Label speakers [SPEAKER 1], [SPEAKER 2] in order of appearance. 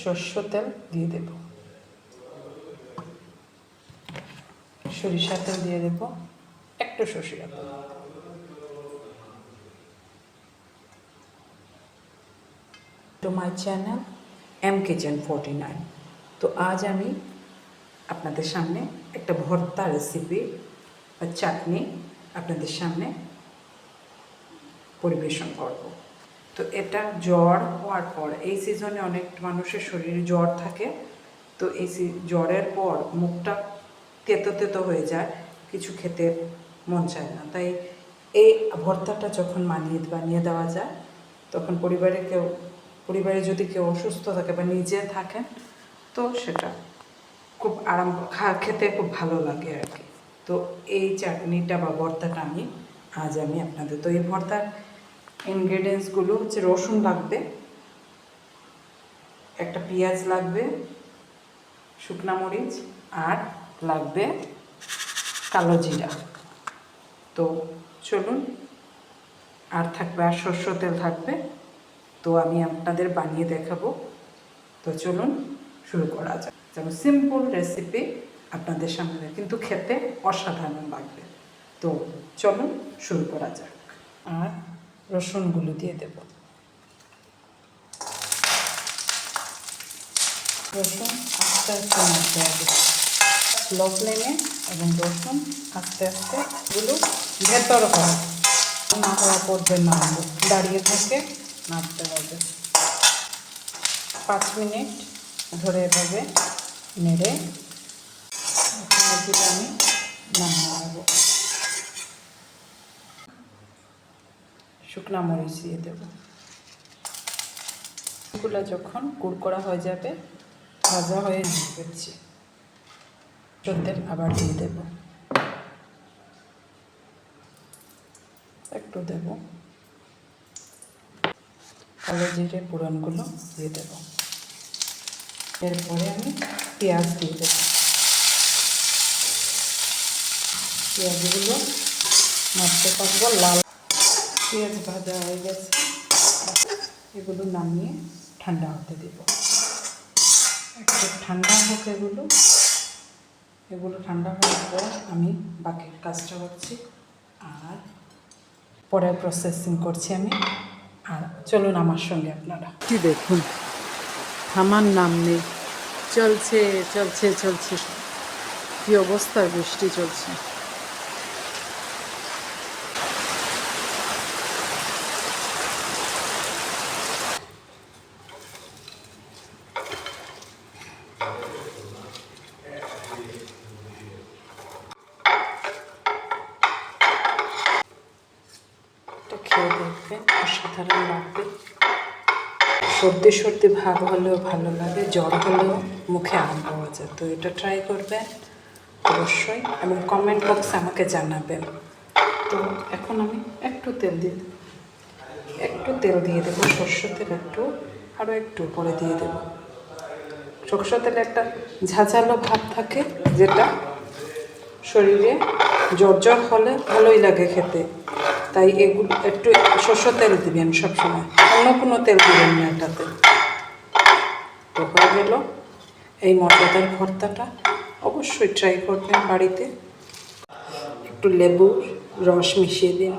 [SPEAKER 1] সরষের তেল দিয়ে দেব, সরিষার তেল দিয়ে দেব, একটু সরিষার তেল। To my channel M kitchen 49। তো আজ আমি আপনাদের সামনে একটা ভর্তা রেসিপি বা চাটনি আপনাদের সামনে পরিবেশন করব। তো এটা জ্বর হওয়ার পর, এই সিজনে অনেক মানুষের শরীরে জ্বর থাকে, তো এই জ্বরের পর মুখটা তেতো তেতো হয়ে যায়, কিছু খেতে মন চায় না। তাই এই ভর্তাটা যখন বানিয়ে দেওয়া যায়, তখন পরিবারে যদি কেউ অসুস্থ থাকে বা নিজে থাকেন, তো সেটা খুব খেতে খুব ভালো লাগে আর কি। তো এই চাটনিটা বা ভর্তাটা আজ আমি আপনাদের, তো এই ভর্তার ইনগ্রেডিয়েন্টসগুলো হচ্ছে রসুন লাগবে, একটা পেঁয়াজ লাগবে, শুকনা মরিচ, আর লাগবে কালো জিরা। তো চলুন, আর থাকবে আর সরষের তেল থাকবে, তো আমি আপনাদের বানিয়ে দেখাবো। তো চলুন শুরু করা যাক। যেমন সিম্পল রেসিপি আপনাদের সামনে, কিন্তু খেতে অসাধারণ লাগবে। তো চলুন শুরু করা যাক। আর রসুনগুলো দিয়ে দেব, রসুন আস্তে আস্তে নাড়তে হবে স্লো ফ্লেমে, এবং রসুন আস্তে আস্তে এগুলো ভেতর হয়, না হওয়া পর্যন্ত নাড়ব, দাঁড়িয়ে থেকে নাড়তে হবে 5 মিনিট ধরে এভাবে নেড়ে আমি নামিয়ে নেব। শুকনা মরিচ দিয়ে দেব, এগুলো যখন কুড়কড়া হয়ে যাবে, ভাজা হয়ে যাচ্ছে, তেল আবার দিয়ে দেব, একটু দেব, কালো জিরে ফোড়নগুলো দিয়ে দেব। এরপরে আমি পেঁয়াজ দিয়ে দেব, পেঁয়াজগুলো নাড়তে থাকবো। লাল পেঁয়াজ ভাজা হয়ে গেছে, এগুলো নামিয়ে ঠান্ডা হতে দেব, একটু ঠান্ডা হোক এগুলো ঠান্ডা হওয়ার পর আমি বাকি কাজটা করছি, আর পরের প্রসেসিং করছি আমি। আর চলুন আমার সঙ্গে আপনারা। কি দেখুন, থামার নাম নেই, চলছে চলছে চলছে, কী অবস্থা, বৃষ্টি চলছে। খেয়ে দেখবেন, অসাধারণ লাগবে। সর্দি ভাব হলেও ভালো লাগে, জ্বর হলেও মুখে আরাম পাওয়া যায়। তো এটা ট্রাই করবেন অবশ্যই, এবং কমেন্ট বক্সে আমাকে জানাবেন। তো এখন আমি একটু তেল দিয়ে দেবো, সরষের তেল আরও একটু পরে দিয়ে দেবো। সরষের তেলে একটা ঝাঁঝালো ভাব থাকে, যেটা শরীরে জ্বর হলে ভালোই লাগে খেতে। তাই এগুলো একটু সরষের তেল দিবেন সবসময়, অন্য কোনো তেল দিবেন না এটাতে। তো হয়ে গেল এই মজাদার ভর্তাটা, অবশ্যই ট্রাই করবেন বাড়িতে। একটু লেবুর রস মিশিয়ে দিন,